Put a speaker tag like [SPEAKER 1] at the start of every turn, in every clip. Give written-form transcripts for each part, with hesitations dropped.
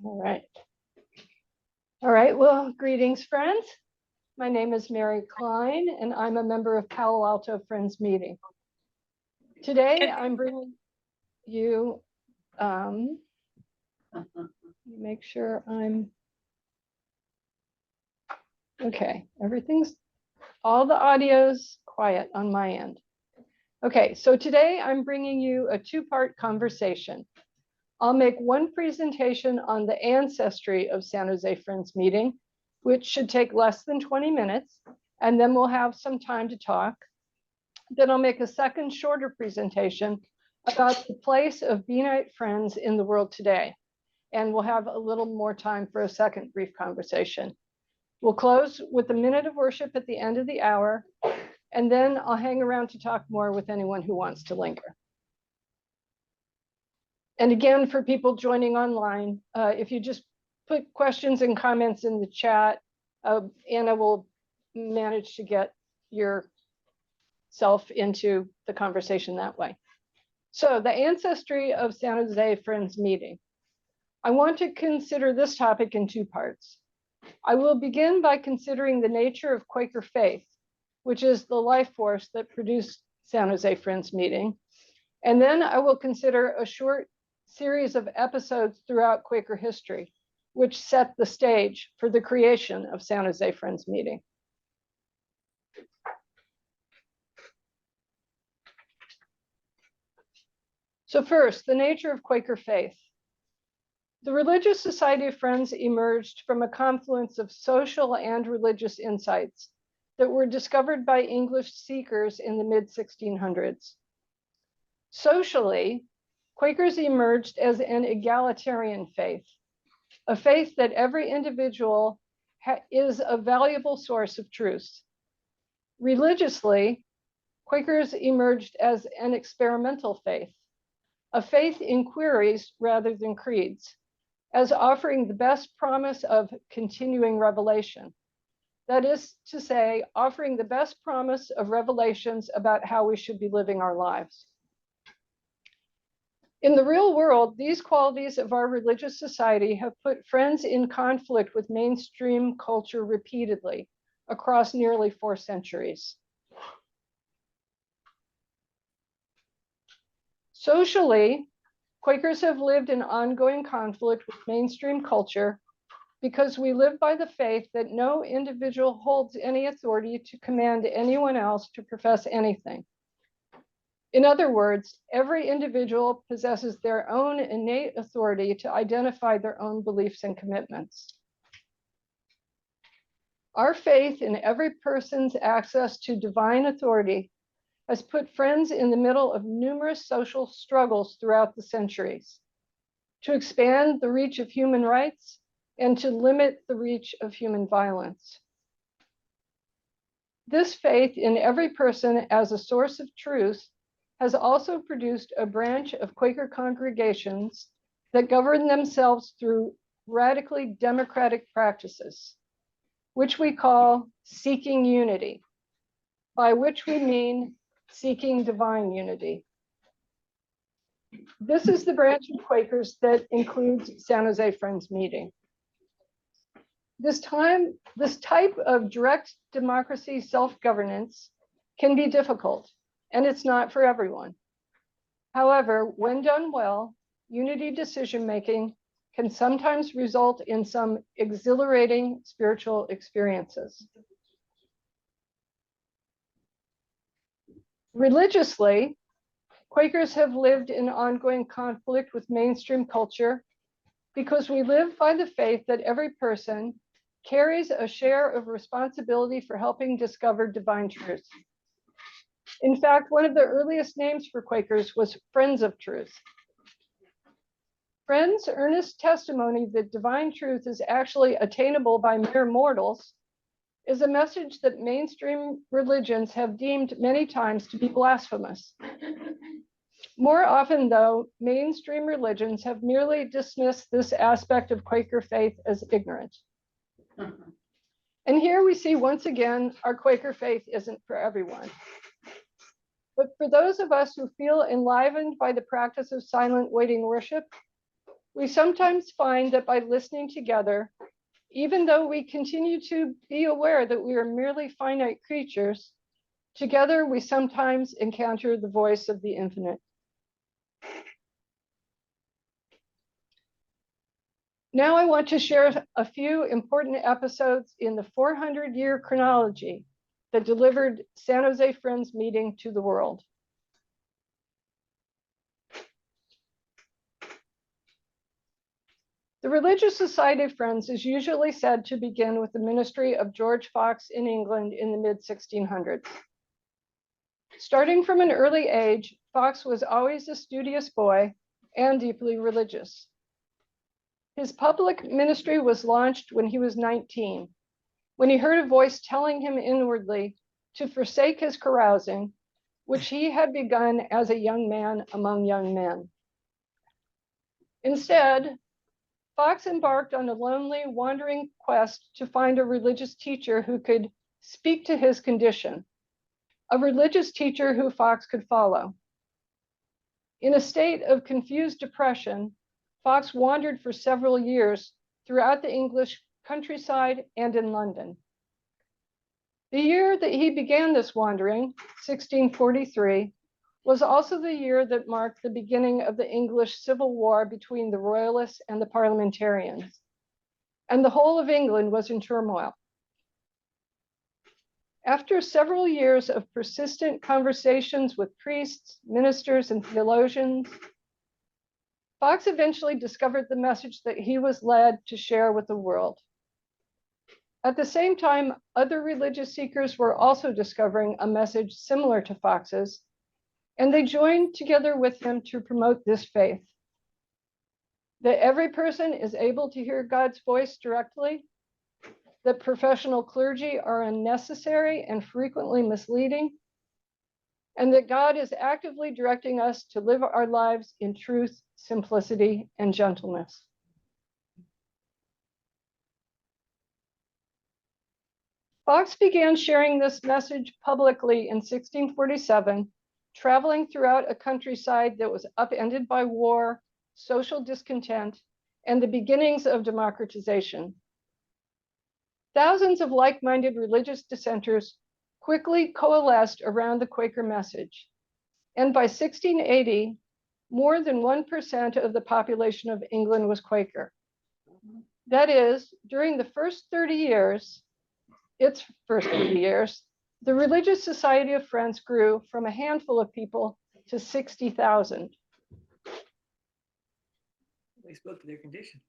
[SPEAKER 1] All right. All right, well, greetings, friends. My name is Mary Klein, and I'm a member of Palo Alto Friends Meeting. Today, I'm bringing you, make sure I'm, okay, all the audio's quiet on my end. Okay, so today I'm bringing you a two-part conversation. I'll make one presentation on the ancestry of San Jose Friends Meeting, which should take less than 20 minutes, and then we'll have some time to talk. Then I'll make a second shorter presentation about the place of Beanite Friends in the world today, and we'll have a little more time for a second brief conversation. We'll close with a minute of worship at the end of the hour, and then I'll hang around to talk more with anyone who wants to linger. And again, for people joining online, if you just put questions and comments in the chat, Anna will manage to get yourself into the conversation that way. So the ancestry of San Jose Friends Meeting. I want to consider this topic in two parts. I will begin by considering the nature of Quaker faith, which is the life force that produced San Jose Friends Meeting. And then I will consider a short series of episodes throughout Quaker history, which set the stage for the creation of San Jose Friends Meeting. So first, the nature of Quaker faith. The Religious Society of Friends emerged from a confluence of social and religious insights that were discovered by English seekers in the mid-1600s. Socially, Quakers emerged as an egalitarian faith, a faith that every individual is a valuable source of truth. Religiously, Quakers emerged as an experimental faith, a faith in queries rather than creeds, as offering the best promise of continuing revelation. That is to say, offering the best promise of revelations about how we should be living our lives. In the real world, these qualities of our religious society have put Friends in conflict with mainstream culture repeatedly across nearly 4 centuries. Socially, Quakers have lived in ongoing conflict with mainstream culture because we live by the faith that no individual holds any authority to command anyone else to profess anything. In other words, every individual possesses their own innate authority to identify their own beliefs and commitments. Our faith in every person's access to divine authority has put Friends in the middle of numerous social struggles throughout the centuries to expand the reach of human rights and to limit the reach of human violence. This faith in every person as a source of truth has also produced a branch of Quaker congregations that govern themselves through radically democratic practices, which we call seeking unity, by which we mean seeking divine unity. This is the branch of Quakers that includes San Jose Friends Meeting. This type of direct democracy self-governance can be difficult, and it's not for everyone. However, when done well, unity decision-making can sometimes result in some exhilarating spiritual experiences. Religiously, Quakers have lived in ongoing conflict with mainstream culture because we live by the faith that every person carries a share of responsibility for helping discover divine truth. In fact, one of the earliest names for Quakers was Friends of Truth. Friends' earnest testimony that divine truth is actually attainable by mere mortals is a message that mainstream religions have deemed many times to be blasphemous. More often, though, mainstream religions have merely dismissed this aspect of Quaker faith as ignorant. And here we see once again, our Quaker faith isn't for everyone. But for those of us who feel enlivened by the practice of silent waiting worship, We sometimes find that by listening together, even though we continue to be aware that we are merely finite creatures, together we sometimes encounter the voice of the infinite. Now I want to share a few important episodes in the 400-year chronology that delivered San Jose Friends meeting to the world. The Religious Society of Friends is usually said to begin with the ministry of George Fox in England in the mid-1600s. Starting from an early age, Fox was always a studious boy and deeply religious. His public ministry was launched when he was 19, when he heard a voice telling him inwardly to forsake his carousing, which he had begun as a young man among young men. Instead, Fox embarked on a lonely, wandering quest to find a religious teacher who could speak to his condition, a religious teacher who Fox could follow. In a state of confused depression, Fox wandered for several years throughout the English countryside and in London. The year that he began this wandering, 1643, was also the year that marked the beginning of the English Civil War between the Royalists and the Parliamentarians, and the whole of England was in turmoil. After several years of persistent conversations with priests, ministers, and theologians, Fox eventually discovered the message that he was led to share with the world. At the same time, other religious seekers were also discovering a message similar to Fox's, and they joined together with him to promote this faith: that every person is able to hear God's voice directly, that professional clergy are unnecessary and frequently misleading, and that God is actively directing us to live our lives in truth, simplicity, and gentleness. Fox began sharing this message publicly in 1647, traveling throughout a countryside that was upended by war, social discontent, and the beginnings of democratization. Thousands of like-minded religious dissenters quickly coalesced around the Quaker message, and by 1680, more than 1% of the population of England was Quaker. That is, during the first 30 years, the Religious Society of Friends grew from a handful of people to 60,000.
[SPEAKER 2] They spoke to their condition.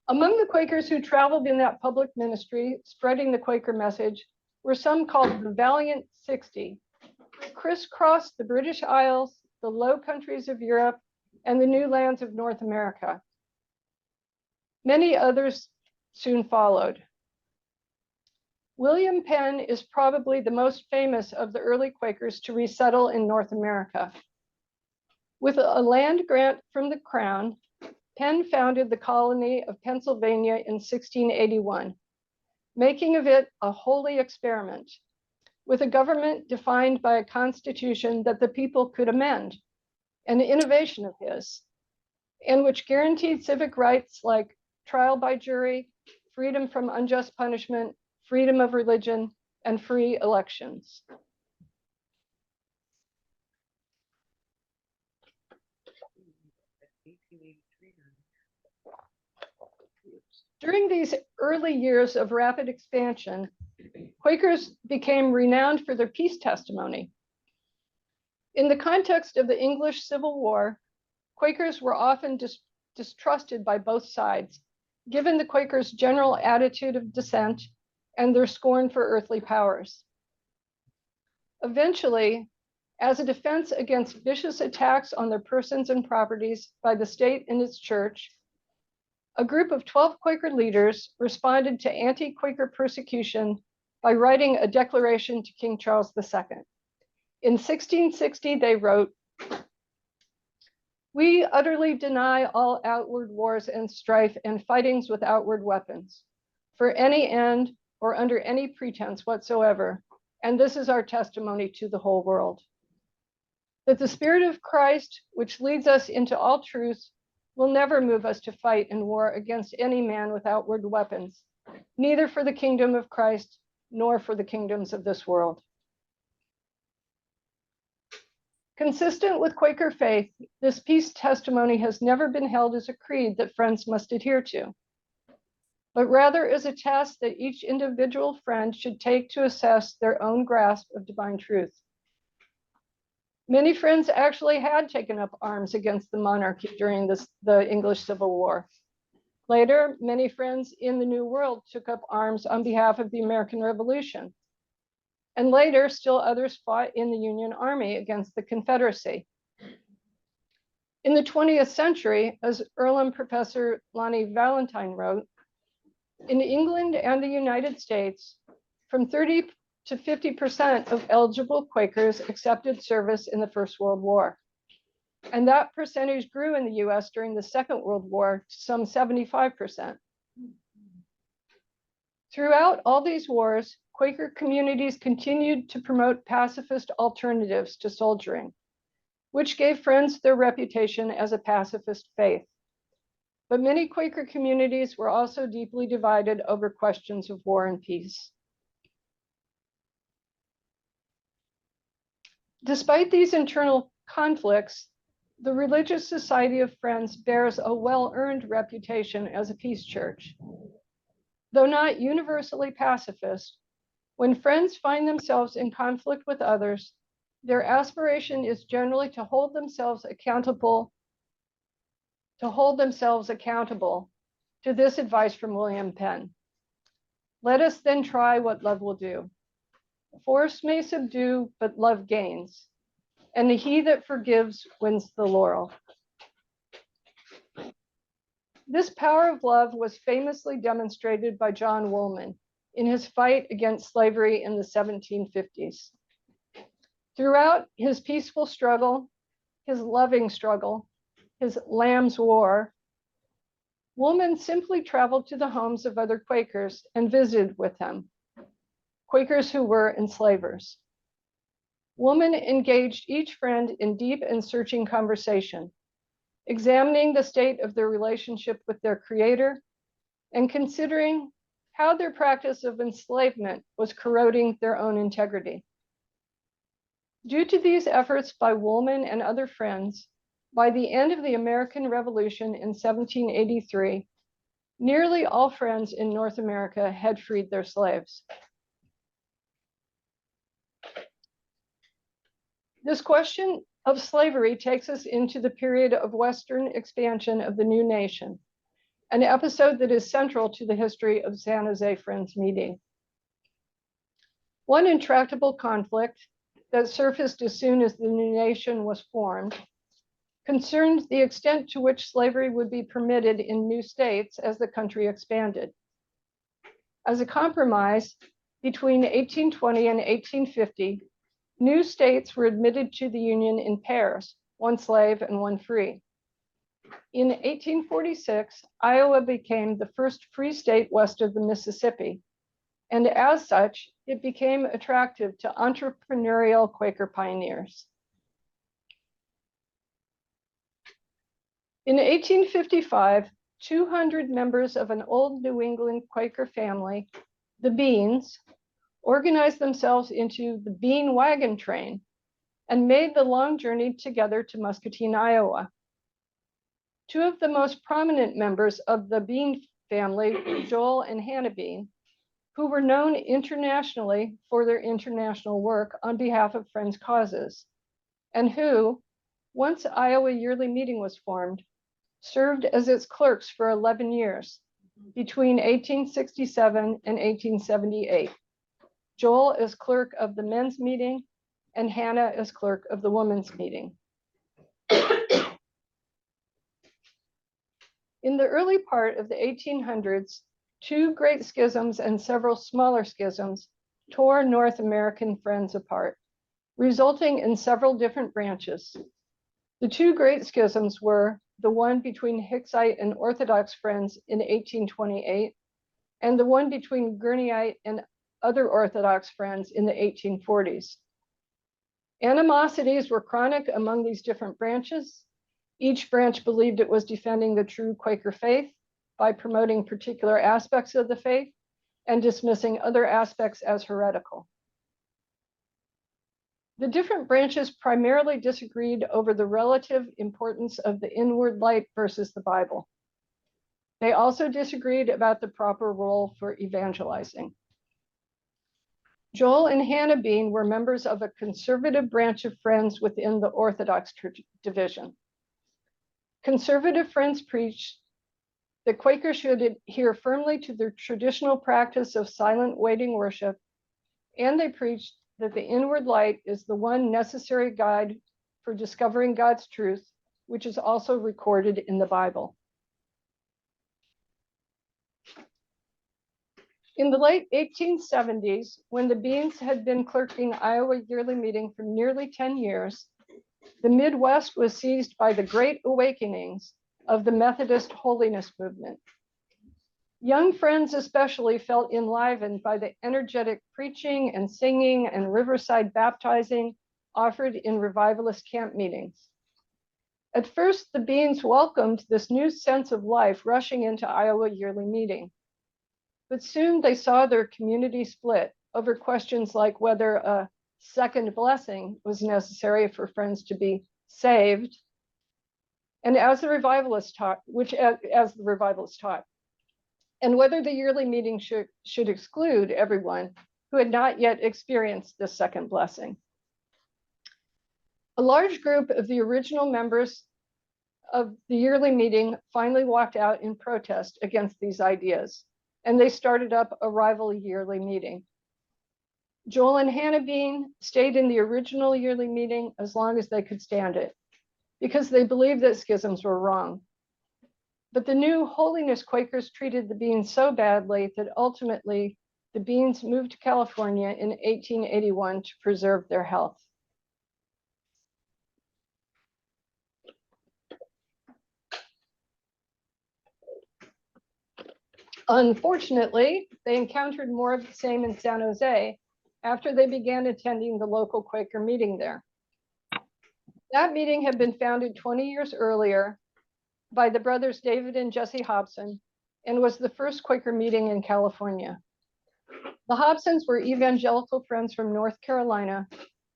[SPEAKER 1] Among the Quakers who traveled in that public ministry, spreading the Quaker message, were some called the Valiant 60, who crisscrossed the British Isles, the Low Countries of Europe, and the new lands of North America. Many others soon followed. William Penn is probably the most famous of the early Quakers to resettle in North America. With a land grant from the Crown, Penn founded the colony of Pennsylvania in 1681, making of it a holy experiment, with a government defined by a constitution that the people could amend, an innovation of his, and which guaranteed civic rights like trial by jury, freedom from unjust punishment, freedom of religion, and free elections. During these early years of rapid expansion, Quakers became renowned for their peace testimony. In the context of the English Civil War, Quakers were often distrusted by both sides, given the Quakers' general attitude of dissent and their scorn for earthly powers. Eventually, as a defense against vicious attacks on their persons and properties by the state and its church, a group of 12 Quaker leaders responded to anti-Quaker persecution by writing a declaration to King Charles II. In 1660, they wrote, "We utterly deny all outward wars and strife and fightings with outward weapons, for any end or under any pretense whatsoever, and this is our testimony to the whole world. That the Spirit of Christ, which leads us into all truth, will never move us to fight in war against any man with outward weapons, neither for the kingdom of Christ, nor for the kingdoms of this world. Consistent with Quaker faith, this peace testimony has never been held as a creed that friends must adhere to, but rather as a test that each individual friend should take to assess their own grasp of divine truth. Many friends actually had taken up arms against the monarchy during the English Civil War. Later, many friends in the New World took up arms on behalf of the American Revolution. And later, still others fought in the Union Army against the Confederacy. In the 20th century, as Earlham professor Lonnie Valentine wrote, in England and the United States, from 30 to 50% of eligible Quakers accepted service in the First World War. And that percentage grew in the US during the Second World War to some 75%. Throughout all these wars, Quaker communities continued to promote pacifist alternatives to soldiering, which gave Friends their reputation as a pacifist faith. But many Quaker communities were also deeply divided over questions of war and peace. Despite these internal conflicts, the Religious Society of Friends bears a well-earned reputation as a peace church. Though not universally pacifist, when Friends find themselves in conflict with others, their aspiration is generally to hold themselves accountable to this advice from William Penn. Let us then try what love will do. Force may subdue, but love gains, and he that forgives wins the laurel. This power of love was famously demonstrated by John Woolman in his fight against slavery in the 1750s. Throughout his peaceful struggle, his loving struggle, his Lamb's War, Woolman simply traveled to the homes of other Quakers and visited with them, Quakers who were enslavers. Woolman engaged each friend in deep and searching conversation, examining the state of their relationship with their creator and considering how their practice of enslavement was corroding their own integrity. Due to these efforts by Woolman and other friends, by the end of the American Revolution in 1783, nearly all Friends in North America had freed their slaves. This question of slavery takes us into the period of Western expansion of the new nation, an episode that is central to the history of San Jose Friends meeting. One intractable conflict that surfaced as soon as the new nation was formed concerned the extent to which slavery would be permitted in new states as the country expanded. As a compromise, between 1820 and 1850, new states were admitted to the Union in pairs, one slave and one free. In 1846, Iowa became the first free state west of the Mississippi, and as such, it became attractive to entrepreneurial Quaker pioneers. In 1855, 200 members of an old New England Quaker family, the Beans, organized themselves into the Bean Wagon Train and made the long journey together to Muscatine, Iowa. Two of the most prominent members of the Bean family were Joel and Hannah Bean, who were known internationally for their international work on behalf of Friends causes, and who, once Iowa Yearly Meeting was formed, served as its clerks for 11 years, between 1867 and 1878. Joel as clerk of the men's meeting and Hannah as clerk of the women's meeting. In the early part of the 1800s, two great schisms and several smaller schisms tore North American Friends apart, resulting in several different branches. The two great schisms were the one between Hicksite and Orthodox Friends in 1828, and the one between Gurneyite and other Orthodox Friends in the 1840s. Animosities were chronic among these different branches, Each branch believed it was defending the true Quaker faith by promoting particular aspects of the faith and dismissing other aspects as heretical. The different branches primarily disagreed over the relative importance of the inward light versus the Bible. They also disagreed about the proper role for evangelizing. Joel and Hannah Bean were members of a conservative branch of Friends within the Orthodox division. Conservative Friends preached that Quakers should adhere firmly to their traditional practice of silent waiting worship, and they preached that the inward light is the one necessary guide for discovering God's truth, which is also recorded in the Bible. In the late 1870s, when the Beans had been clerking Iowa Yearly Meeting for nearly 10 years, the Midwest was seized by the great awakenings of the Methodist holiness movement. Young Friends especially felt enlivened by the energetic preaching and singing and riverside baptizing offered in revivalist camp meetings. At first, the Beans welcomed this new sense of life rushing into Iowa Yearly Meeting. But soon they saw their community split over questions like whether a second blessing was necessary for Friends to be saved, and as the revivalists taught, and whether the yearly meeting should exclude everyone who had not yet experienced this second blessing. A large group of the original members of the yearly meeting finally walked out in protest against these ideas, and they started up a rival yearly meeting. Joel and Hannah Bean stayed in the original yearly meeting as long as they could stand it, because they believed that schisms were wrong. But the new holiness Quakers treated the Beans so badly that ultimately the Beans moved to California in 1881 to preserve their health. Unfortunately, they encountered more of the same in San Jose after they began attending the local Quaker meeting there. That meeting had been founded 20 years earlier by the brothers David and Jesse Hobson and was the first Quaker meeting in California. The Hobsons were evangelical Friends from North Carolina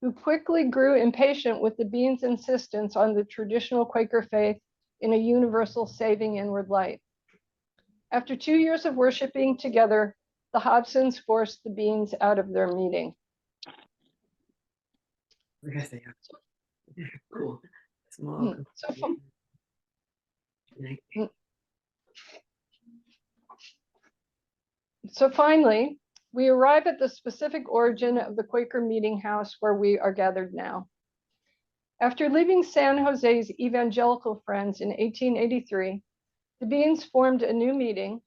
[SPEAKER 1] who quickly grew impatient with the Beans' insistence on the traditional Quaker faith in a universal saving inward light. After 2 years of worshiping together, the Hobsons forced the Beans out of their meeting.
[SPEAKER 2] Yes, they are. Cool. Small.
[SPEAKER 1] So finally, we arrive at the specific origin of the Quaker meeting house where we are gathered now. After leaving San Jose's evangelical Friends in 1883, the Beans formed a new meeting,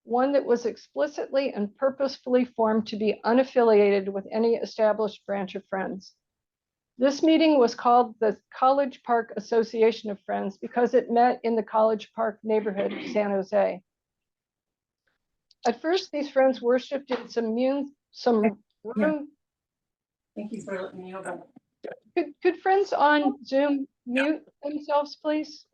[SPEAKER 1] one that was explicitly and purposefully formed to be unaffiliated with any established branch of Friends. This meeting was called the College Park Association of Friends because it met in the College Park neighborhood of San Jose. At first, these Friends worshiped in some room.
[SPEAKER 3] Thank you for letting me know about it.
[SPEAKER 1] Could Friends on Zoom mute themselves, please?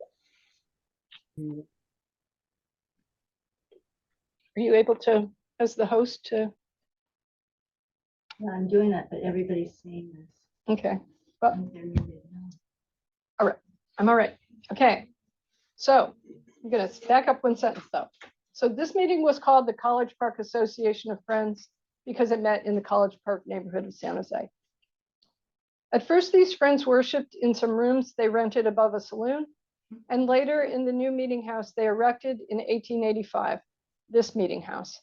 [SPEAKER 1] Are you able to, as the host, to?
[SPEAKER 3] Yeah, I'm doing that, but everybody's saying this.
[SPEAKER 1] Okay. Well,
[SPEAKER 3] They're muted now.
[SPEAKER 1] all right. I'm all right. Okay. So I'm going to back up one sentence, though. So this meeting was called the College Park Association of Friends because it met in the College Park neighborhood of San Jose. At first, these Friends worshiped in some rooms they rented above a saloon, and later in the new meeting house they erected in 1885, this meeting house.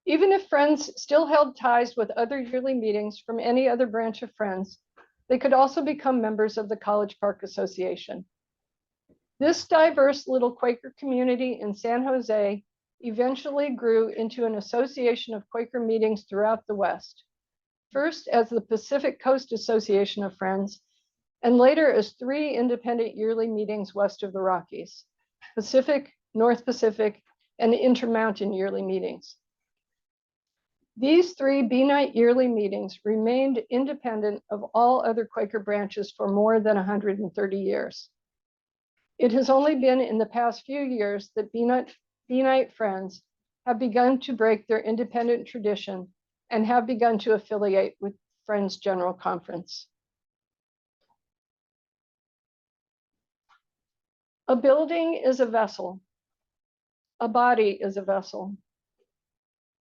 [SPEAKER 1] Even if Friends still held ties with other yearly meetings from any other branch of Friends, they could also become members of the College Park Association. This diverse little Quaker community in San Jose eventually grew into an association of Quaker meetings throughout the West, first as the Pacific Coast Association of Friends, and later as 3 independent yearly meetings west of the Rockies: Pacific, North Pacific, and Intermountain yearly meetings. These 3 Beanite yearly meetings remained independent of all other Quaker branches for more than 130 years. It has only been in the past few years that Beanite Friends have begun to break their independent tradition and have begun to affiliate with Friends General Conference. A building is a vessel. A body is a vessel.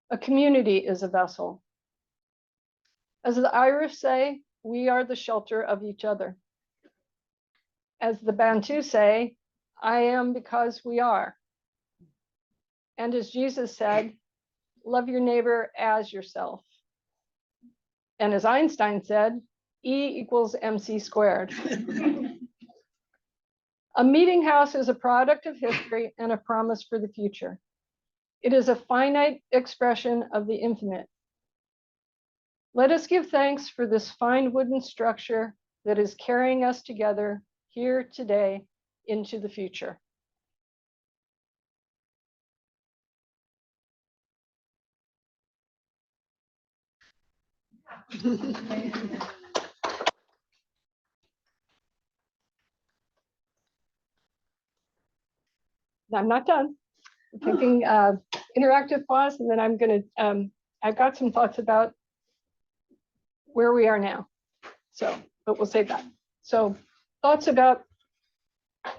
[SPEAKER 1] A community is a vessel. As the Irish say, we are the shelter of each other. As the Bantu say, I am because we are. And as Jesus said, love your neighbor as yourself. And as Einstein said, E equals MC squared. A meeting house is a product of history and a promise for the future. It is a finite expression of the infinite. Let us give thanks for this fine wooden structure that is carrying us together here today into the future. I'm not done. I'm taking interactive pause, and then I'm going to, I've got some thoughts about where we are now. So, but we'll save that. So thoughts about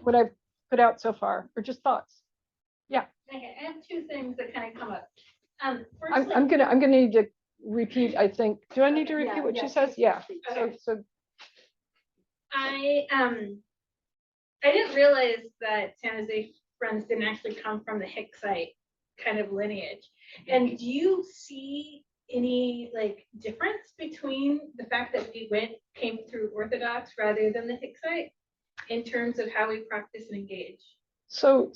[SPEAKER 1] what I've put out so far, or just thoughts? Yeah.
[SPEAKER 4] Okay, I have two things that kind of come up.
[SPEAKER 1] I'm gonna need to repeat, I think. Do I need to repeat what she says? Yeah.
[SPEAKER 4] Okay.
[SPEAKER 1] So
[SPEAKER 4] I didn't realize that San Jose Friends didn't actually come from the Hicksite kind of lineage. And do you see any like difference between the fact that we came through Orthodox rather than the Hicksite in terms of how we practice and engage?
[SPEAKER 1] So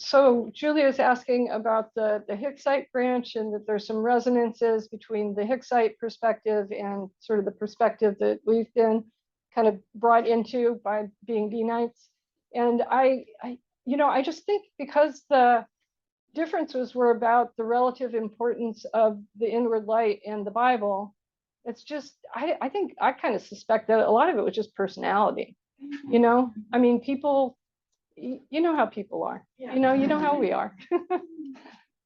[SPEAKER 1] Julia's asking about the Hicksite branch, and that there's some resonances between the Hicksite perspective and sort of the perspective that we've been kind of brought into by being Beanites. And I just think because the differences were about the relative importance of the inward light and the Bible, it's just, I think I kind of suspect that a lot of it was just personality. I mean, people, you know how people are, you know how we are.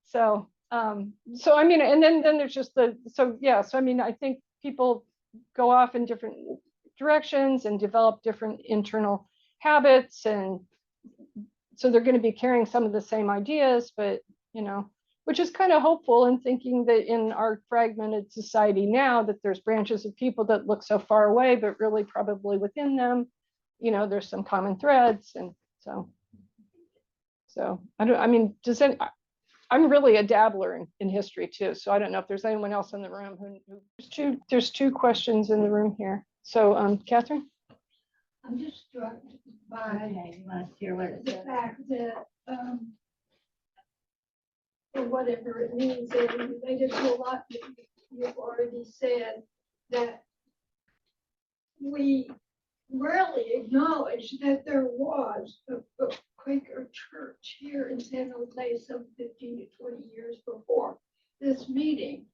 [SPEAKER 1] So I mean, and then there's just so I mean, I think people go off in different directions and develop different internal habits, and so they're going to be carrying some of the same ideas, but which is kind of hopeful in thinking that in our fragmented society now, that there's branches of people that look so far away, but really probably within them, there's some common threads. And so I mean, I'm really a dabbler in history too, so I don't know if there's anyone else in the room there's two questions in the room here. So Catherine?
[SPEAKER 5] I'm just struck by
[SPEAKER 3] Okay, you want to hear what it
[SPEAKER 5] the
[SPEAKER 3] says?
[SPEAKER 5] fact that, for whatever it means, and related to a lot that you've already said, that we rarely acknowledge that there was a Quaker church here in San Jose some 15 to 20 years before this meeting.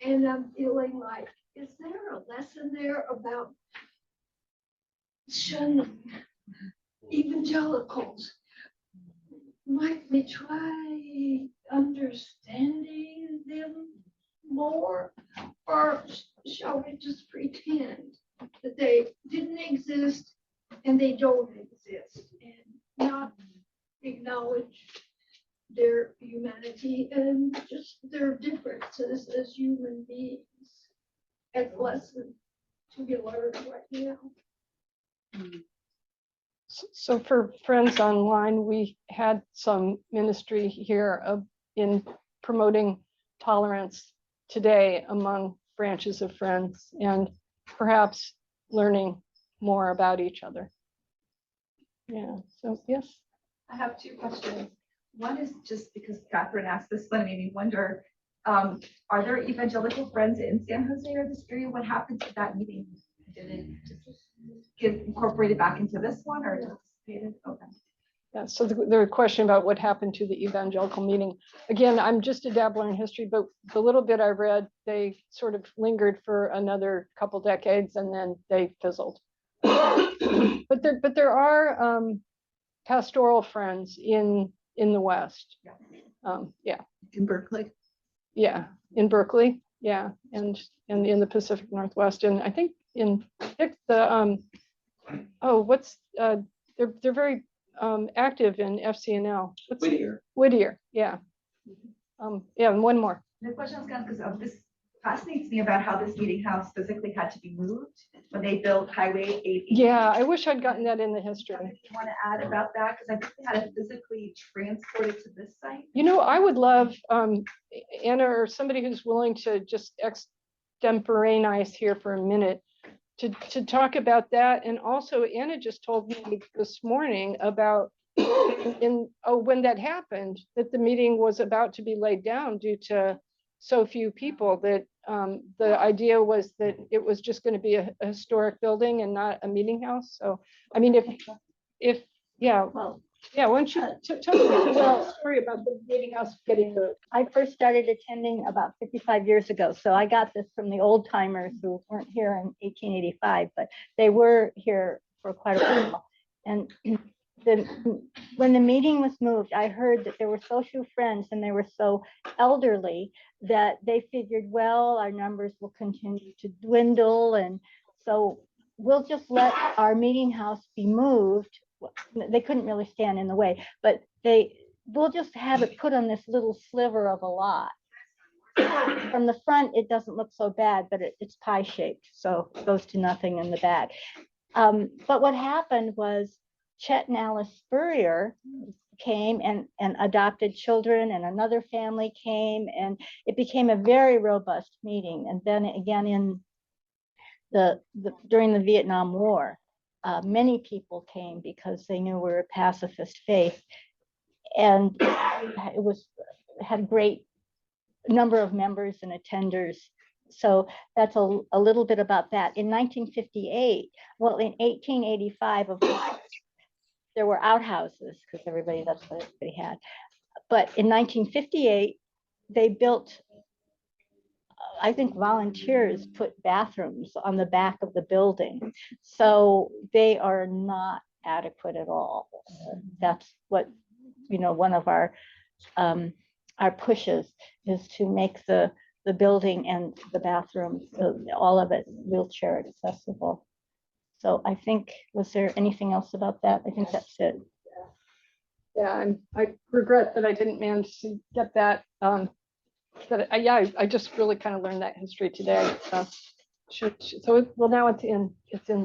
[SPEAKER 5] And I'm feeling like, is there a lesson there about shunning evangelicals? Might we try understanding them more, or shall we just pretend that they didn't exist and they don't exist, and not acknowledge their humanity and just their differences as human beings as a lesson to be learned right now?
[SPEAKER 1] So for Friends Online, we had some ministry here in promoting tolerance today among branches of Friends, and perhaps learning more about each other. Yeah, so yes.
[SPEAKER 6] I have two questions. One is just because Catherine asked this one, it made me wonder, are there evangelical Friends in San Jose or this area? What happened to that meeting? Did it just get incorporated back into this one, or dissipated? Okay.
[SPEAKER 1] Yeah, so the question about what happened to the evangelical meeting. Again, I'm just a dabbler in history, but the little bit I read, they sort of lingered for another couple decades and then they fizzled. But there are pastoral friends in the West. Yeah,
[SPEAKER 2] In Berkeley.
[SPEAKER 1] yeah, in Berkeley, yeah, and in the Pacific Northwest, and I think the they're very active in FCNL. Whittier, yeah. Yeah, and one more.
[SPEAKER 6] The question was kind of because this fascinates me about how this meeting house physically had to be moved when they built Highway 8.
[SPEAKER 1] Yeah, I wish I'd gotten that in the history.
[SPEAKER 6] Something you want to add about that? Because I think they had it physically transported to this site.
[SPEAKER 1] You know, I would love Anna or somebody who's willing to just extemporaneous here for a minute to talk about that. And also Anna just told me this morning about when that happened, that the meeting was about to be laid down due to so few people, that the idea was that it was just going to be a historic building and not a meeting house. So, I mean, yeah,
[SPEAKER 3] Well,
[SPEAKER 1] yeah, why don't you tell me the story about the meeting house getting moved?
[SPEAKER 3] I first started attending about 55 years ago. So I got this from the old timers who weren't here in 1885, but they were here for quite a while. And when the meeting was moved, I heard that there were so few friends and they were so elderly that they figured, well, our numbers will continue to dwindle. And so we'll just let our meeting house be moved. They couldn't really stand in the way, but we'll just have it put on this little sliver of a lot. From the front, it doesn't look so bad, but it's pie shaped, so it goes to nothing in the back. But what happened was Chet and Alice Spurrier came and adopted children, and another family came, and it became a very robust meeting. And then again, in during the Vietnam War, many people came because they knew we were a pacifist faith, and had a great number of members and attenders. So that's a little bit about that. In 1958, well, in 1885, of course, there were outhouses because that's what everybody had. But in 1958, they built, I think volunteers put bathrooms on the back of the building. So they are not adequate at all. That's what, one of our pushes is to make the building and the bathrooms, all of it wheelchair accessible. So I think, was there anything else about that? I think that's it.
[SPEAKER 1] Yeah, I regret that I didn't manage to get that. I just really kind of learned that history today. Well, now it's in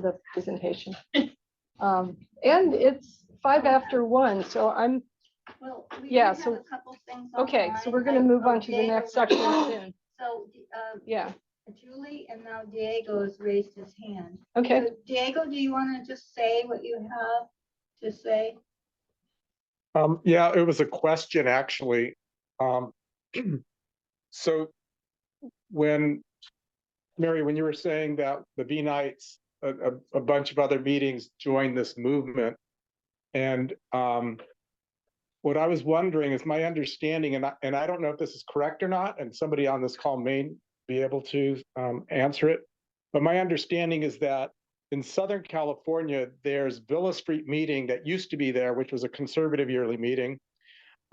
[SPEAKER 1] the presentation. And it's 5:01, so I'm,
[SPEAKER 3] Well,
[SPEAKER 1] Yeah, so-
[SPEAKER 3] a couple things
[SPEAKER 1] okay, so we're gonna move on to the next section soon.
[SPEAKER 3] So
[SPEAKER 1] Yeah,
[SPEAKER 3] Julie and now Diego's raised his hand.
[SPEAKER 1] okay.
[SPEAKER 3] So, Diego, do you want to just say what you have to say?
[SPEAKER 7] Yeah, it was a question actually. So when Mary, when you were saying that the Beanites, a bunch of other meetings joined this movement, and what I was wondering is my understanding, and I don't know if this is correct or not, and somebody on this call may be able to answer it, but my understanding is that in Southern California, there's Villa Street meeting that used to be there, which was a conservative yearly meeting.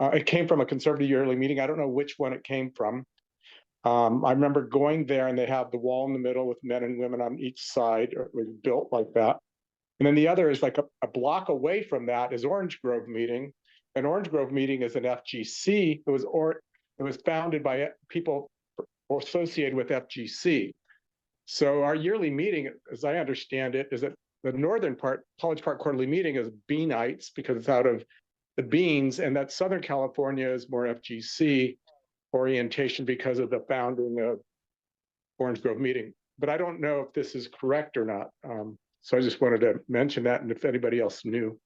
[SPEAKER 7] It came from a conservative yearly meeting. I don't know which one it came from. I remember going there and they have the wall in the middle with men and women on each side. It was built like that. And then the other is like a block away from that is Orange Grove meeting. An Orange Grove meeting is an FGC. It was founded by people associated with FGC. So our yearly meeting, as I understand it, is that the northern part, College Park Quarterly Meeting, is Beanites because it's out of the beans, and that Southern California is more FGC orientation because of the founding of Orange Grove meeting. But I don't know if this is correct or not. So I just wanted to mention that, and if anybody else knew.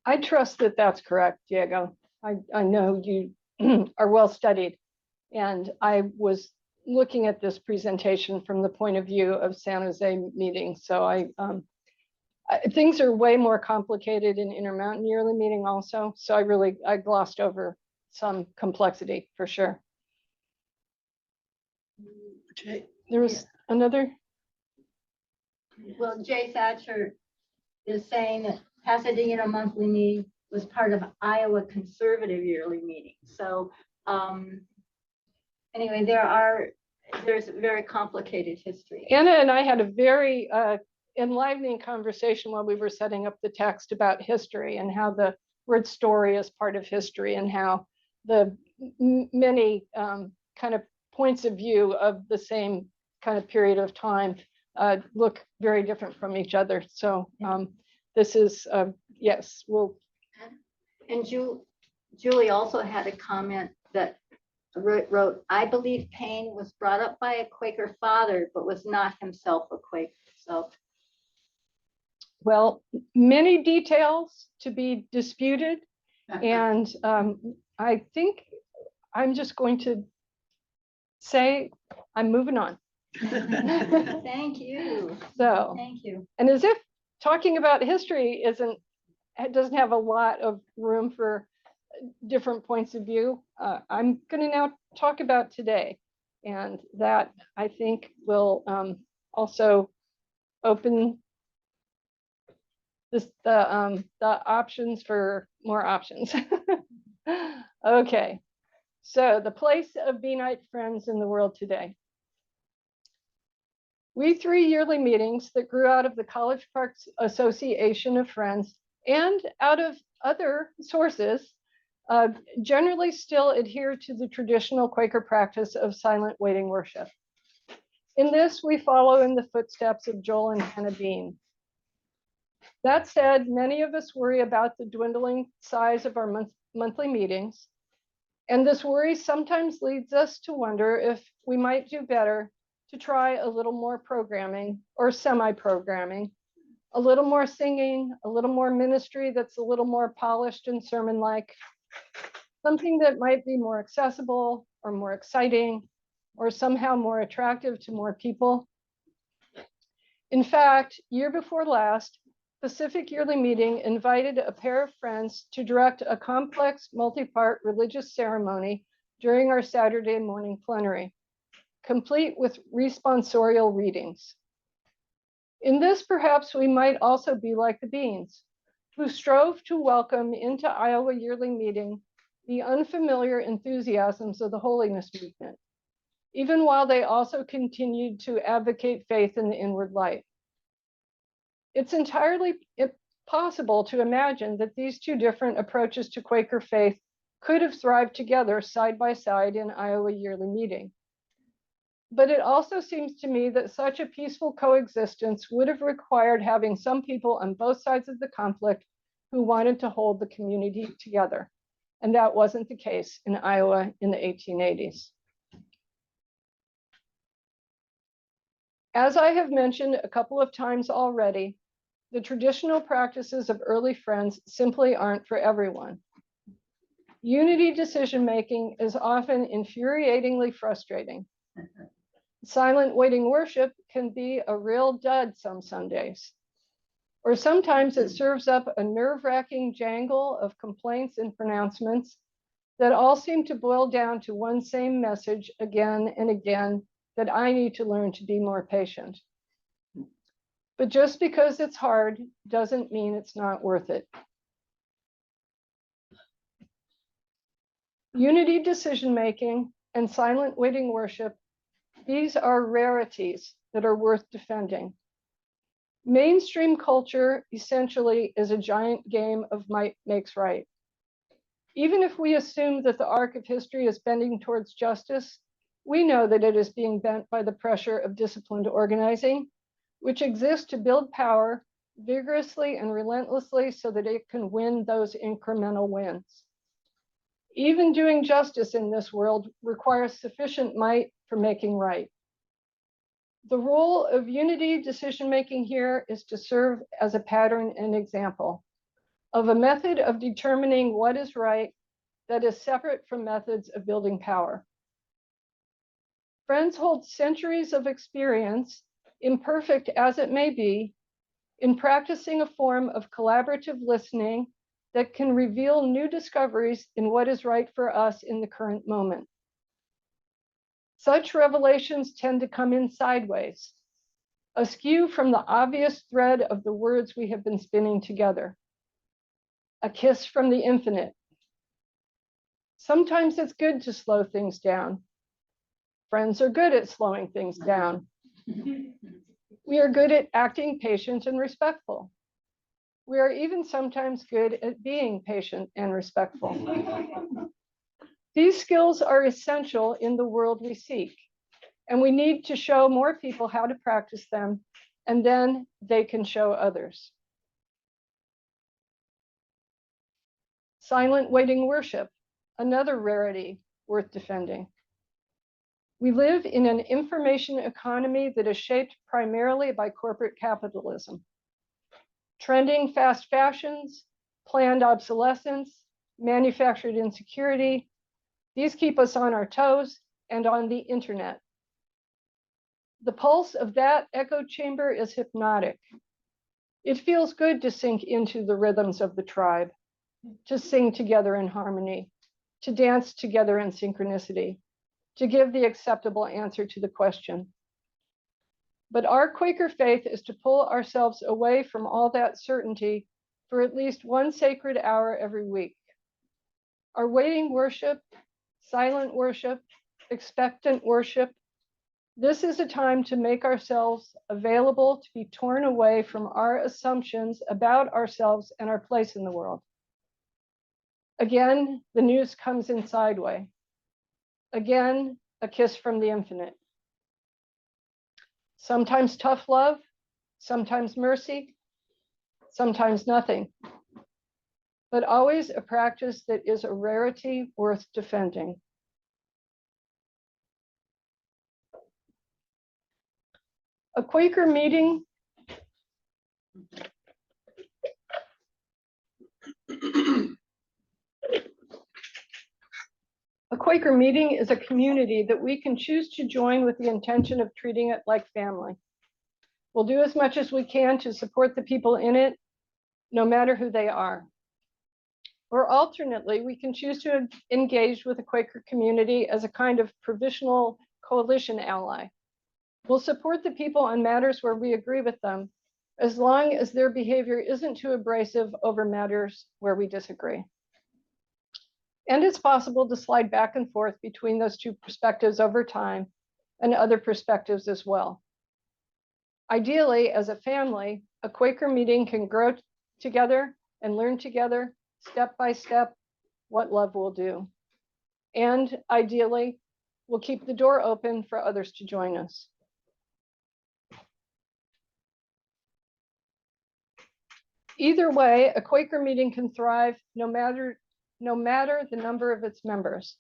[SPEAKER 1] I trust that that's correct, Diego. I know you are well studied, and I was looking at this presentation from the point of view of San Jose meeting. So things are way more complicated in Intermountain yearly meeting also. So I glossed over some complexity for sure.
[SPEAKER 2] Okay.
[SPEAKER 1] There was another.
[SPEAKER 3] Well, Jay Thatcher is saying that Pasadena monthly meeting was part of Iowa conservative yearly meeting. So anyway, there's a very complicated history.
[SPEAKER 1] Anna and I had a very enlivening conversation while we were setting up the text about history and how the word story is part of history and how the many kind of points of view of the same kind of period of time look very different from each other. So this is, yes, we'll.
[SPEAKER 3] And Julie also had a comment that wrote, I believe Paine was brought up by a Quaker father, but was not himself a Quaker. So,
[SPEAKER 1] Well, many details to be disputed. And I think I'm just going to say I'm moving on.
[SPEAKER 3] thank you.
[SPEAKER 1] So,
[SPEAKER 3] Thank you.
[SPEAKER 1] and as if talking about history doesn't have a lot of room for different points of view, I'm going to now talk about today. And that I think will also open the options for more options. Okay, so the place of Beanite Friends in the world today. We 3 yearly meetings that grew out of the College Parks Association of Friends and out of other sources generally still adhere to the traditional Quaker practice of silent waiting worship. In this, we follow in the footsteps of Joel and Hannah Bean. That said, many of us worry about the dwindling size of our monthly meetings, and this worry sometimes leads us to wonder if we might do better to try a little more programming or semi-programming, a little more singing, a little more ministry that's a little more polished and sermon-like, something that might be more accessible or more exciting or somehow more attractive to more people. In fact, year before last, Pacific Yearly Meeting invited a pair of friends to direct a complex multi-part religious ceremony during our Saturday morning plenary, complete with responsorial readings. In this, perhaps we might also be like the Beans, who strove to welcome into Iowa Yearly Meeting the unfamiliar enthusiasms of the holiness movement, even while they also continued to advocate faith in the inward light. It's entirely possible to imagine that these two different approaches to Quaker faith could have thrived together side by side in Iowa Yearly Meeting. But it also seems to me that such a peaceful coexistence would have required having some people on both sides of the conflict who wanted to hold the community together. And that wasn't the case in Iowa in the 1880s. As I have mentioned a couple of times already, the traditional practices of early Friends simply aren't for everyone. Unity decision-making is often infuriatingly frustrating. Silent waiting worship can be a real dud some Sundays. Or sometimes it serves up a nerve-wracking jangle of complaints and pronouncements that all seem to boil down to one same message again and again, that I need to learn to be more patient. But just because it's hard doesn't mean it's not worth it. Unity decision-making and silent waiting worship, these are rarities that are worth defending. Mainstream culture essentially is a giant game of might makes right. Even if we assume that the arc of history is bending towards justice, we know that it is being bent by the pressure of disciplined organizing, which exists to build power vigorously and relentlessly so that it can win those incremental wins. Even doing justice in this world requires sufficient might for making right. The role of unity decision-making here is to serve as a pattern and example of a method of determining what is right that is separate from methods of building power. Friends hold centuries of experience, imperfect as it may be, in practicing a form of collaborative listening that can reveal new discoveries in what is right for us in the current moment. Such revelations tend to come in sideways, askew from the obvious thread of the words we have been spinning together. a kiss from the infinite. Sometimes it's good to slow things down. Friends are good at slowing things down. We are good at acting patient and respectful. We are even sometimes good at being patient and respectful. These skills are essential in the world we seek, and we need to show more people how to practice them, and then they can show others. Silent waiting worship, another rarity worth defending. We live in an information economy that is shaped primarily by corporate capitalism. Trending fast fashions, planned obsolescence, manufactured insecurity, these keep us on our toes and on the internet. The pulse of that echo chamber is hypnotic. It feels good to sink into the rhythms of the tribe, to sing together in harmony, to dance together in synchronicity, to give the acceptable answer to the question. But our Quaker faith is to pull ourselves away from all that certainty for at least one sacred hour every week. Our waiting worship, silent worship, expectant worship, this is a time to make ourselves available to be torn away from our assumptions about ourselves and our place in the world. Again, the news comes in sideway. Again, a kiss from the infinite. Sometimes tough love, sometimes mercy, sometimes nothing, but always a practice that is a rarity worth defending. A Quaker meeting is a community that we can choose to join with the intention of treating it like family. We'll do as much as we can to support the people in it, no matter who they are. Or alternately, we can choose to engage with the Quaker community as a kind of provisional coalition ally. We'll support the people on matters where we agree with them, as long as their behavior isn't too abrasive over matters where we disagree. And it's possible to slide back and forth between those two perspectives over time and other perspectives as well. Ideally, as a family, a Quaker meeting can grow together and learn together, step by step, what love will do. And ideally, we'll keep the door open for others to join us. Either way, a Quaker meeting can thrive no matter the number of its members.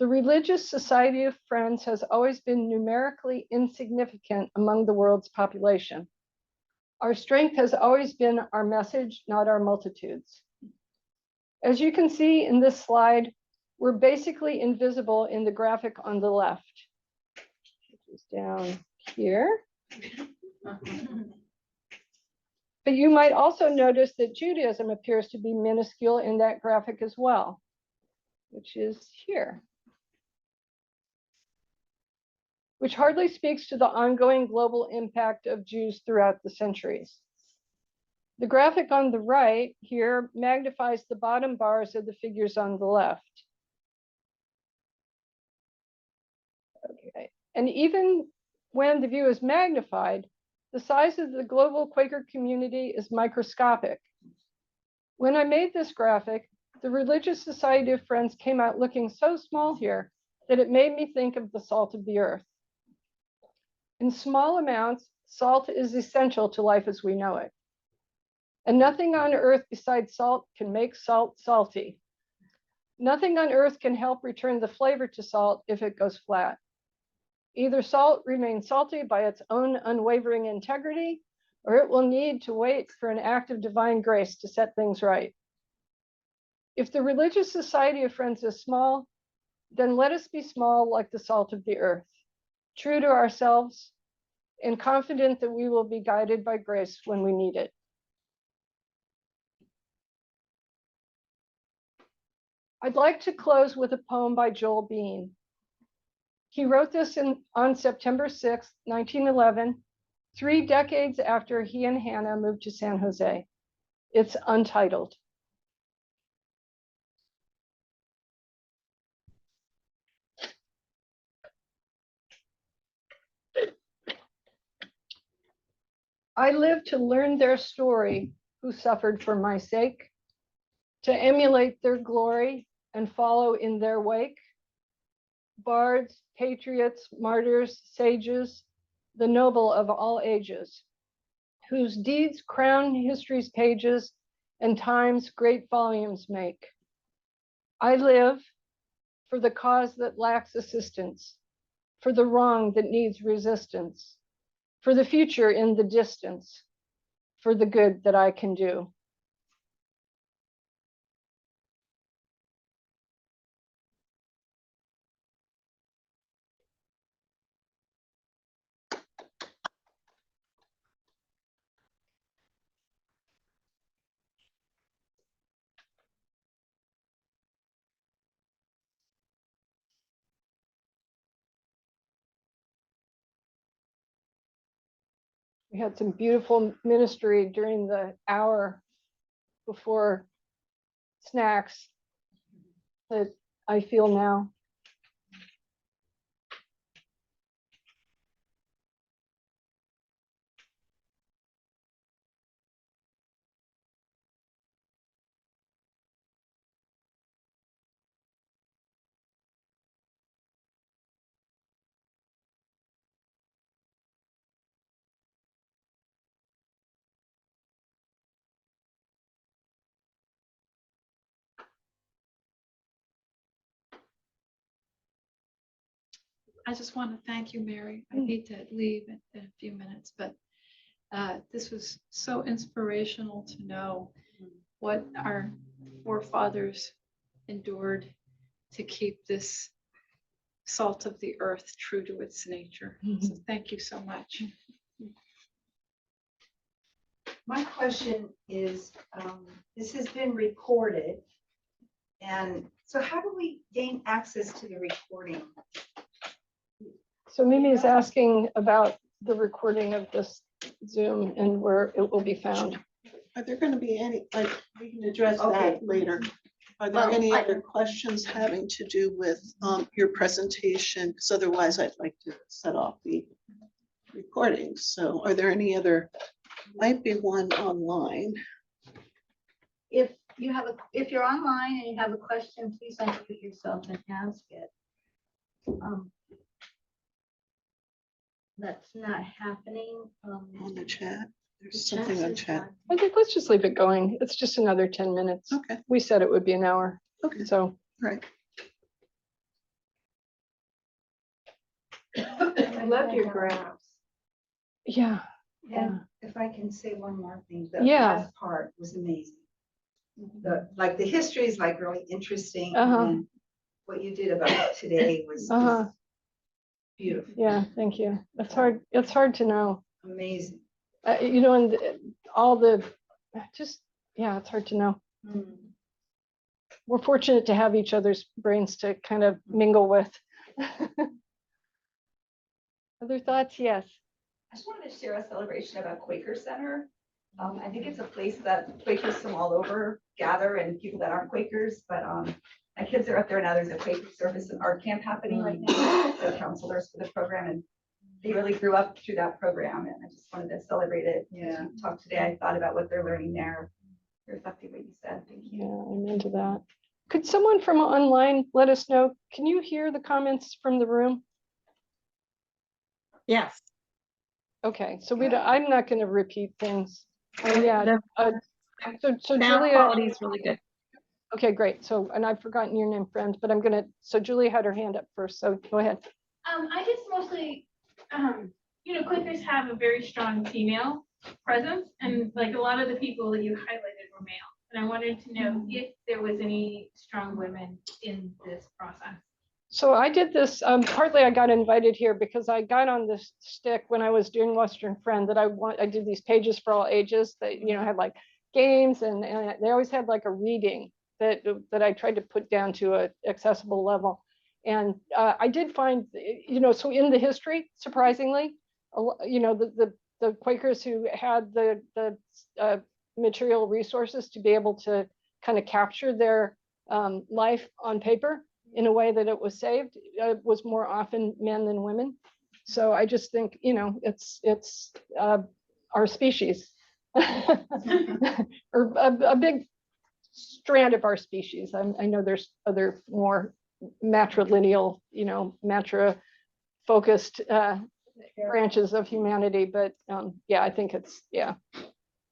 [SPEAKER 1] The Religious Society of Friends has always been numerically insignificant among the world's population. Our strength has always been our message, not our multitudes. As you can see in this slide, we're basically invisible in the graphic on the left, which is down here. But you might also notice that Judaism appears to be minuscule in that graphic as well, which is here, which hardly speaks to the ongoing global impact of Jews throughout the centuries. The graphic on the right here magnifies the bottom bars of the figures on the left. Okay, and even when the view is magnified, the size of the global Quaker community is microscopic. When I made this graphic, the Religious Society of Friends came out looking so small here that it made me think of the salt of the earth. In small amounts, salt is essential to life as we know it. And nothing on earth besides salt can make salt salty. Nothing on earth can help return the flavor to salt if it goes flat. Either salt remains salty by its own unwavering integrity, or it will need to wait for an act of divine grace to set things right. If the Religious Society of Friends is small, then let us be small like the salt of the earth, true to ourselves, and confident that we will be guided by grace when we need it. I'd like to close with a poem by Joel Bean. He wrote this on September 6, 1911, 3 decades after he and Hannah moved to San Jose. It's untitled. I live to learn their story, who suffered for my sake, to emulate their glory and follow in their wake. Bards, patriots, martyrs, sages, the noble of all ages, whose deeds crown history's pages and time's great volumes make. I live for the cause that lacks assistance, for the wrong that needs resistance, for the future in the distance, for the good that I can do. We had some beautiful ministry during the hour before snacks that I feel now.
[SPEAKER 5] I just want to thank you, Mary. I need to leave in a few minutes, but this was so inspirational to know what our forefathers endured to keep this salt of the earth true to its nature. So thank you so much.
[SPEAKER 8] My question is, this has been recorded. And so how do we gain access to the recording?
[SPEAKER 1] So Mimi is asking about the recording of this Zoom and where it will be found.
[SPEAKER 2] Are there going to be any, like, we can address
[SPEAKER 8] Okay.
[SPEAKER 2] that later. Are there any other questions having to do with your presentation? Because otherwise I'd like to set off the recording. So are there any other, might be one online.
[SPEAKER 3] If you're online and you have a question, please unmute yourself and ask it. That's not happening.
[SPEAKER 2] On the chat. There's
[SPEAKER 3] The
[SPEAKER 2] something on
[SPEAKER 3] is
[SPEAKER 2] chat.
[SPEAKER 3] not-
[SPEAKER 1] I think let's just leave it going. It's just another 10 minutes.
[SPEAKER 2] Okay,
[SPEAKER 1] We said it would be an hour.
[SPEAKER 2] okay,
[SPEAKER 1] So
[SPEAKER 2] right.
[SPEAKER 6] I love your graphs.
[SPEAKER 1] yeah,
[SPEAKER 8] And if I can say one more thing, the
[SPEAKER 1] Yeah.
[SPEAKER 8] last part was amazing. Like the history is like really interesting.
[SPEAKER 1] Uh-huh.
[SPEAKER 8] And what you did about today was
[SPEAKER 1] Uh-huh.
[SPEAKER 8] beautiful,
[SPEAKER 1] yeah, thank you. It's hard to know.
[SPEAKER 8] amazing.
[SPEAKER 1] You know, and all the, just, yeah, it's hard to know.
[SPEAKER 8] Mm.
[SPEAKER 1] We're fortunate to have each other's brains to kind of mingle with. Other thoughts? Yes.
[SPEAKER 6] I just wanted to share a celebration about Quaker Center. I think it's a place that Quakers from all over gather and people that aren't Quakers, but my kids are up there now. There's a Quaker service and art camp happening right now. So counselors for the program, and they really grew up through that program, and I just wanted to celebrate it.
[SPEAKER 8] Yeah.
[SPEAKER 6] As we talked today, I thought about what they're learning there. Exactly what you said. Thank you.
[SPEAKER 1] Yeah, I'm into that. Could someone from online let us know? Can you hear the comments from the room?
[SPEAKER 9] Yes.
[SPEAKER 1] Okay, so I'm not going to repeat things. Yeah. So
[SPEAKER 9] Sound
[SPEAKER 1] Julia.
[SPEAKER 9] quality is really good.
[SPEAKER 1] Okay, great. So, and I've forgotten your name, friend, but so Julia had her hand up first, so go ahead.
[SPEAKER 4] I just mostly, Quakers have a very strong female presence, and like a lot of the people that you highlighted were male. And I wanted to know if there was any strong women in this process.
[SPEAKER 1] So I did this, partly I got invited here because I got on this stick when I was doing Western Friend that I did these pages for all ages that, had like games and they always had like a reading that I tried to put down to an accessible level. And I did find, so in the history, surprisingly, the Quakers who had the material resources to be able to kind of capture their life on paper in a way that it was saved was more often men than women. So I just think, it's our species. Or a big strand of our species. I know there's other more matrilineal, matra-focused branches of humanity, but yeah, I think it's, yeah.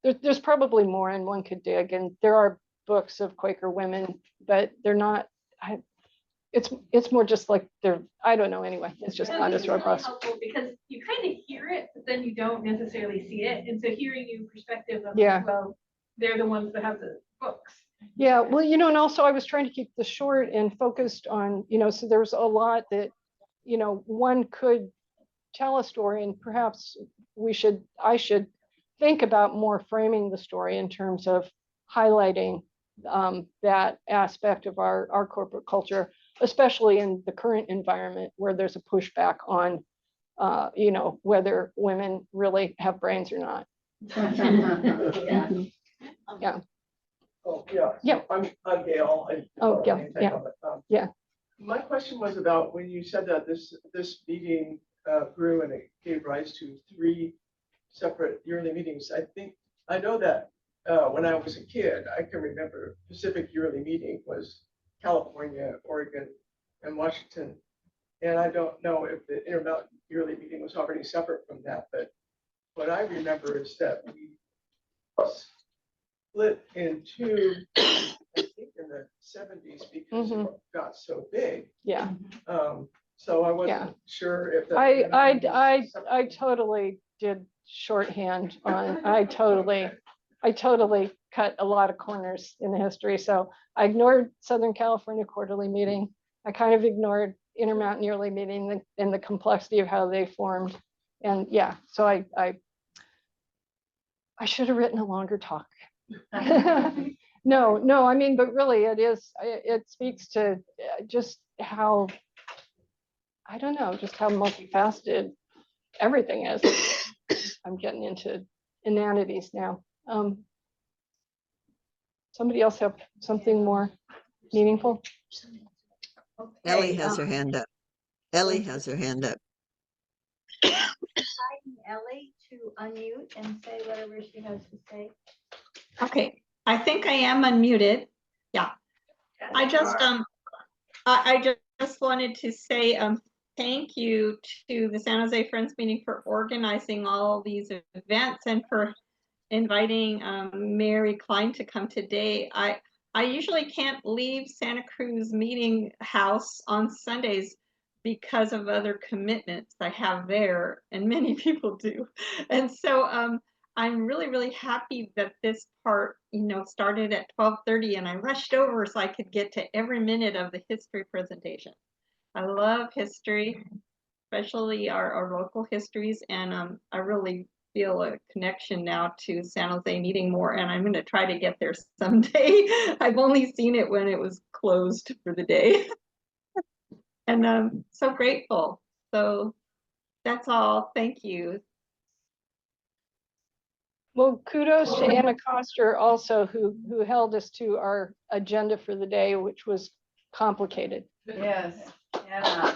[SPEAKER 1] There's probably more and one could dig, and there are books of Quaker women, but they're not, it's more just like they're, I don't know, anyway, it's just not as
[SPEAKER 4] It's really
[SPEAKER 1] robust.
[SPEAKER 4] helpful because you kind of hear it, but then you don't necessarily see it. And so hearing you perspective of,
[SPEAKER 1] Yeah.
[SPEAKER 4] well, they're the ones that have the books.
[SPEAKER 1] Yeah, well, and also I was trying to keep this short and focused on, so there's a lot that, one could tell a story, and perhaps I should think about more framing the story in terms of highlighting that aspect of our corporate culture, especially in the current environment where there's a pushback on, whether women really have brains or not. Yeah.
[SPEAKER 9] Oh, yeah.
[SPEAKER 1] Yeah.
[SPEAKER 9] I'm Gail.
[SPEAKER 1] Oh, yeah, yeah. Yeah.
[SPEAKER 9] My question was about when you said that this meeting grew and it gave rise to 3 separate yearly meetings. I know that when I was a kid, I can remember Pacific yearly meeting was California, Oregon, and Washington. And I don't know if the Intermountain yearly meeting was already separate from that, but what I remember is that we split in 2, I think in the 70s because it got so big.
[SPEAKER 1] Yeah.
[SPEAKER 9] So I wasn't sure if that.
[SPEAKER 1] I totally did shorthand on, I totally cut a lot of corners in the history. So I ignored Southern California quarterly meeting. I kind of ignored Intermountain yearly meeting and the complexity of how they formed. And yeah, so I should have written a longer talk. No, I mean, but really it speaks to just how, I don't know, just how multifaceted everything is. I'm getting into inanities now. Somebody else have something more meaningful?
[SPEAKER 10] Ellie has her hand up. Ellie has her hand up.
[SPEAKER 3] Ellie to unmute and say whatever she has to say.
[SPEAKER 11] Okay, I think I am unmuted. Yeah. I just wanted to say thank you to the San Jose Friends meeting for organizing all these events and for inviting Mary Klein to come today. I usually can't leave Santa Cruz Meeting House on Sundays because of other commitments I have there, and many people do. And so I'm really, really happy that this part, started at 12:30 and I rushed over so I could get to every minute of the history presentation. I love history, especially our local histories, and I really feel a connection now to San Jose meeting more, and I'm going to try to get there someday. I've only seen it when it was closed for the day. And I'm so grateful. So that's all. Thank you.
[SPEAKER 1] Well, kudos to Anna Koster also, who held us to our agenda for the day, which was complicated.
[SPEAKER 8] Yes, yeah.